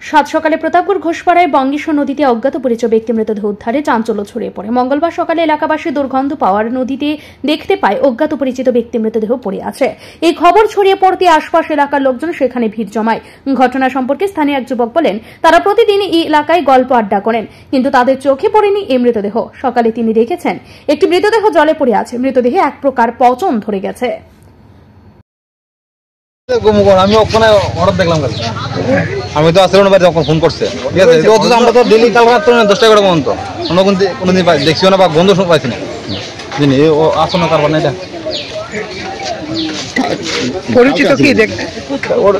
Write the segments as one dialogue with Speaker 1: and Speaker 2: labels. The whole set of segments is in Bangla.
Speaker 1: সাত সকালে প্রতাপগড় ঘোষপাড়ায় বঙ্গেশ্বর নদীতে অজ্ঞাত পরিচয় ব্যক্তি মৃতদেহ উদ্ধারে চাঞ্চল্য ছড়িয়ে পড়ে। মঙ্গলবার সকালে এলাকাবাসী দুর্গন্ধ পাওয়ার নদীতে দেখতে পায় অজ্ঞাত পরিচিত ব্যক্তি মৃতদেহ পড়ে আছে। এই খবর ছড়িয়ে পড়তে আশপাশ এলাকার লোকজন সেখানে ভিড় জমায়। ঘটনা সম্পর্কে স্থানীয় এক যুবক বলেন, তারা প্রতিদিন এই এলাকায় গল্প আড্ডা করেন, কিন্তু তাদের চোখে পড়েনি এই মৃতদেহ। সকালে তিনি দেখেছেন একটি মৃতদেহ জলে পড়ে আছে। মৃতদেহে এক প্রকার পচন ধরে গেছে।
Speaker 2: আমি ওখানে হঠাৎ দেখলাম, আমি তো আসলে বাড়ি যখন ফোন করছে, ঠিক আছে, আমরা তো ডেলি কাল রাত 10টা করে পর্যন্ত কোনোদিন দেখছিও না বা গন্ধ পাইছি না। জিনি ও আসো না কারবার না, এটা
Speaker 3: পরিচিত কি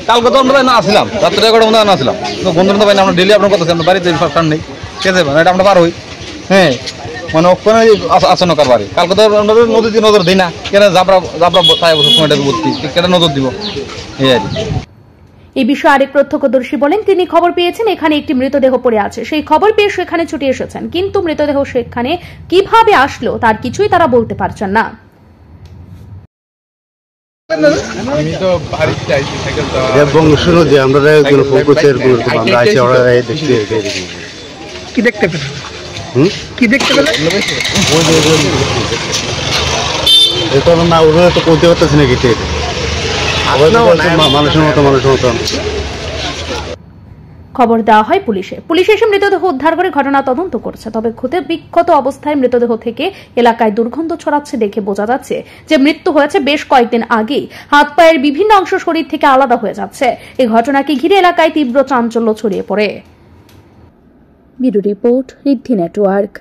Speaker 2: কালকে তো আমরা না আসলাম, রাত্রে করে মধ্যে না আসলাম, তো গন্ধ তো পাই না। আমরা ডেলি আপনার কথা আমরা বাড়িতে ফার্ম নেই, ঠিক আছে, এটা আমরা পার হই। হ্যাঁ, মানে ওখানে আসো না কারবারে। কালকে তো আমরা নদীতে নজর দিই না, কেন জাবরা তাই সময়টা ভর্তি, কেন নজর দিব এই আর কি।
Speaker 1: এই বিষয়ে আরেক প্রত্যক্ষদর্শী বলেন, তিনি খবর পেয়েছেন এখানে একটি মৃতদেহ পড়ে আছে। সেই খবর পেয়ে সেখানে ছুটে এসেছেন, কিন্তু মৃতদেহ সেখানে কিভাবে আসলো তার কিছুই তারা বলতে পারছেন না।
Speaker 4: আমি তো বাড়িতে আইছি সাইকেল তো
Speaker 5: এবং শুনো যে আমরা ফোন করছি, আমরা আইছি, আমরা
Speaker 3: কি দেখতে পেলেন? কি দেখতে পেলেন?
Speaker 5: এটা না ওরা তো বলতে পারতেছি না কিছু, মানুষের মতো
Speaker 1: খবর দেওয়া হয় পুলিশে। পুলিশ এসে মৃতদেহ উদ্ধার করে ঘটনা তদন্ত করছে। তবে ক্ষতে বিক্ষত অবস্থায় মৃতদেহ থেকে এলাকায় দুর্গন্ধ ছড়াচ্ছে দেখে বোঝা যাচ্ছে যে মৃত্যু হয়েছে বেশ কয়েকদিন আগেই। হাত পায়ের বিভিন্ন অংশ শরীর থেকে আলাদা হয়ে যাচ্ছে। এই ঘটনাকে ঘিরে এলাকায় তীব্র চাঞ্চল্য ছড়িয়ে পড়ে। ব্যুরো রিপোর্ট, ঋদ্ধি নেটওয়ার্ক।